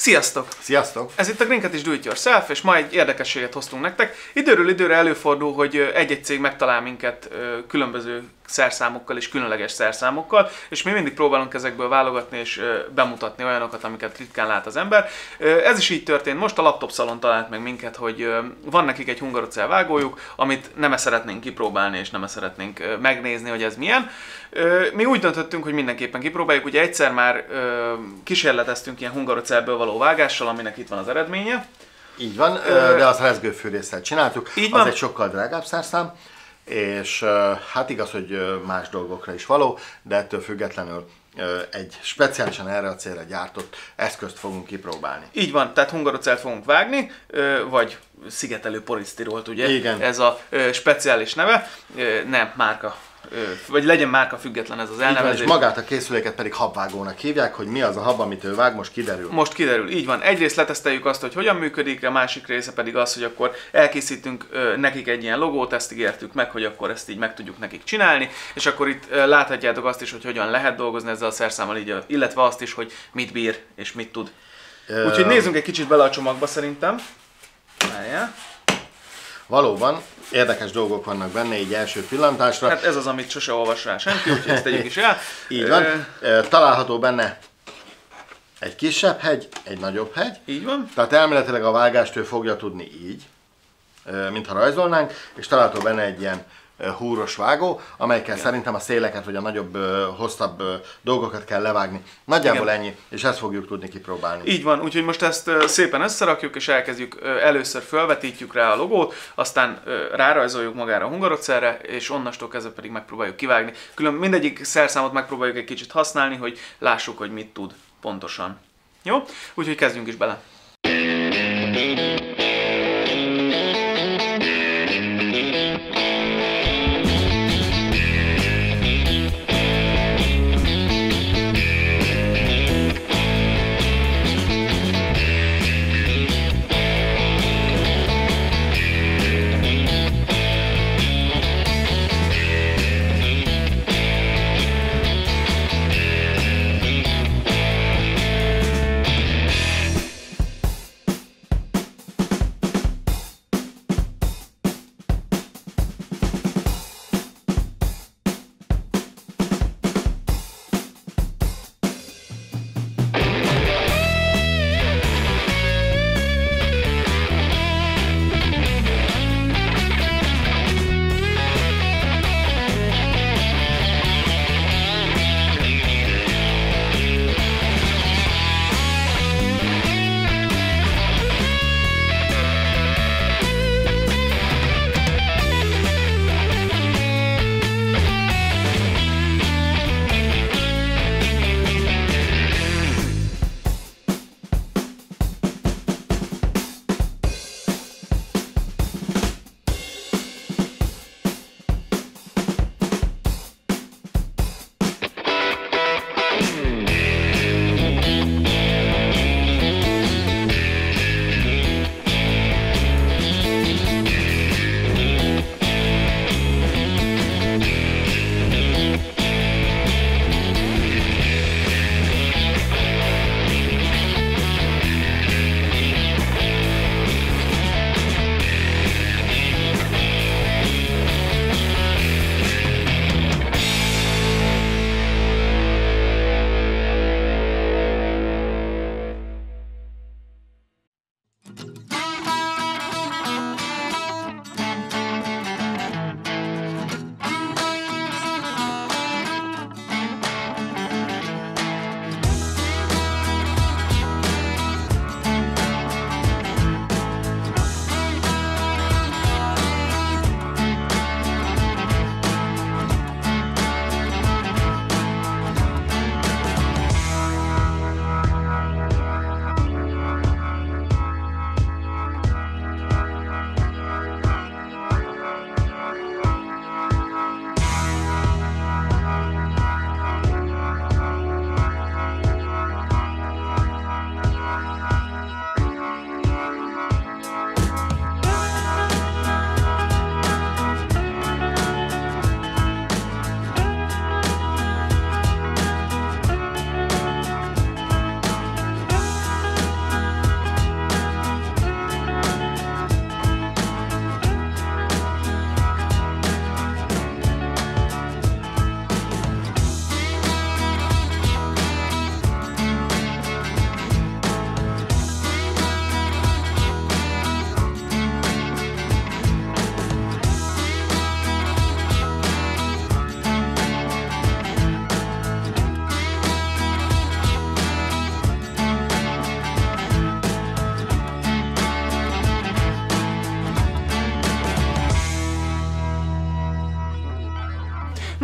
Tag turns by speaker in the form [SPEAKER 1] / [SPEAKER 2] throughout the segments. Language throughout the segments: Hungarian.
[SPEAKER 1] Sziasztok!
[SPEAKER 2] Sziasztok!
[SPEAKER 1] Ez itt a Green Cat is Do It Yourself, és ma egy érdekességet hoztunk nektek. Időről időre előfordul, hogy egy-egy cég megtalál minket különböző szerszámokkal és különleges szerszámokkal, és mi mindig próbálunk ezekből válogatni és bemutatni olyanokat, amiket ritkán lát az ember. Ez is így történt. Most a Laptop Szalon talált meg minket, hogy van nekik egy hungarocell vágójuk, amit nem szeretnénk kipróbálni, és nem szeretnénk megnézni, hogy ez milyen. Mi úgy döntöttünk, hogy mindenképpen kipróbáljuk. Ugye egyszer már kísérleteztünk ilyen hungarocellből való vágással, aminek itt van az eredménye.
[SPEAKER 2] Így van, de azt rezgőfűrésszel csináltuk.
[SPEAKER 1] Így
[SPEAKER 2] az
[SPEAKER 1] van.
[SPEAKER 2] egy sokkal drágább szerszám, és hát igaz, hogy más dolgokra is való, de ettől függetlenül egy speciálisan erre a célra gyártott eszközt fogunk kipróbálni.
[SPEAKER 1] Így van, tehát hungarocellt fogunk vágni, vagy szigetelő polisztirolt, ugye?
[SPEAKER 2] Igen.
[SPEAKER 1] Ez a speciális neve, nem márka, vagy legyen márka független ez az elnevezés.
[SPEAKER 2] És magát a készüléket pedig habvágónak hívják, hogy mi az a hab, amit ő vág, most kiderül.
[SPEAKER 1] Most kiderül, így van. Egyrészt leteszteljük azt, hogy hogyan működik, a másik része pedig az, hogy akkor elkészítünk nekik egy ilyen logót, ezt ígértük meg, hogy akkor ezt így meg tudjuk nekik csinálni, és akkor itt láthatjátok azt is, hogy hogyan lehet dolgozni ezzel a szerszámmal, illetve azt is, hogy mit bír és mit tud. Úgyhogy nézzünk egy kicsit bele a csomagba szerintem. Várjál.
[SPEAKER 2] Valóban érdekes dolgok vannak benne így első pillantásra.
[SPEAKER 1] Hát ez az, amit sose olvas rá senki, úgyhogy ezt tegyük is el.
[SPEAKER 2] Így van. Található benne egy kisebb hegy, egy nagyobb hegy.
[SPEAKER 1] Így van.
[SPEAKER 2] Tehát elméletileg a vágást ő fogja tudni így, mintha rajzolnánk, és található benne egy ilyen húros vágó, amelyekkel szerintem a széleket vagy a nagyobb, hosszabb dolgokat kell levágni. Nagyjából ennyi, és ezt fogjuk tudni kipróbálni.
[SPEAKER 1] Így van, úgyhogy most ezt szépen összerakjuk, és elkezdjük, először felvetítjük rá a logót, aztán rárajzoljuk magára a hungarocellre, és onnastól kezdve pedig megpróbáljuk kivágni. Külön mindegyik szerszámot megpróbáljuk egy kicsit használni, hogy lássuk, hogy mit tud pontosan. Jó? Úgyhogy kezdjünk is bele.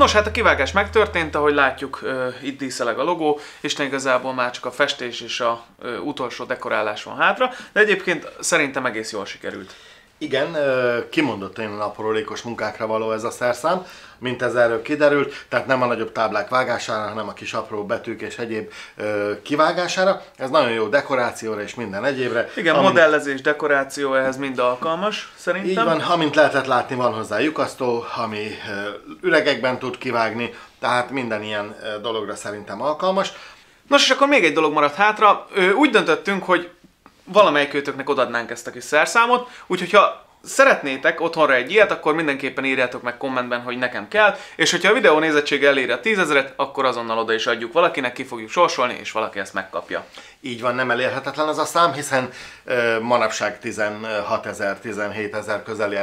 [SPEAKER 1] Nos, hát a kivágás megtörtént, ahogy látjuk, itt díszeleg a logó, és igazából már csak a festés és a utolsó dekorálás van hátra, de egyébként szerintem egész jól sikerült.
[SPEAKER 2] Igen, kimondottan aprólékos munkákra való ez a szerszám, mint ez erről kiderült, tehát nem a nagyobb táblák vágására, hanem a kis apró betűk és egyéb kivágására. Ez nagyon jó dekorációra és minden egyébre.
[SPEAKER 1] Igen, modellezés, dekoráció, ehhez mind alkalmas, szerintem.
[SPEAKER 2] Így van, amint lehetett látni, van hozzá lyukasztó, ami üregekben tud kivágni, tehát minden ilyen dologra szerintem alkalmas.
[SPEAKER 1] Nos, és akkor még egy dolog maradt hátra. Úgy döntöttünk, hogy valamelyik őtöknek odadnánk ezt a kis szerszámot, úgyhogy ha szeretnétek otthonra egy ilyet, akkor mindenképpen írjátok meg kommentben, hogy nekem kell, és hogyha a videó nézettsége eléri a 10 000-et, akkor azonnal oda is adjuk valakinek, ki fogjuk sorsolni, és valaki ezt megkapja.
[SPEAKER 2] Így van, nem elérhetetlen az a szám, hiszen manapság 16 000, 17 000 közeli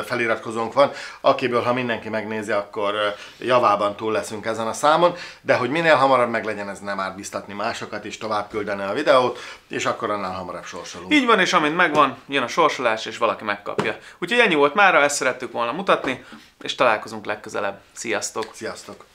[SPEAKER 2] feliratkozónk van, akiből ha mindenki megnézi, akkor javában túl leszünk ezen a számon, de hogy minél hamarabb meglegyen, ez nem árt biztatni másokat is tovább küldeni a videót, és akkor annál hamarabb sorsolunk.
[SPEAKER 1] Így van, és amint megvan, jön a sorsolás, és valaki megkapja. Úgyhogy ennyi volt mára, ezt szerettük volna mutatni, és találkozunk legközelebb. Sziasztok!
[SPEAKER 2] Sziasztok!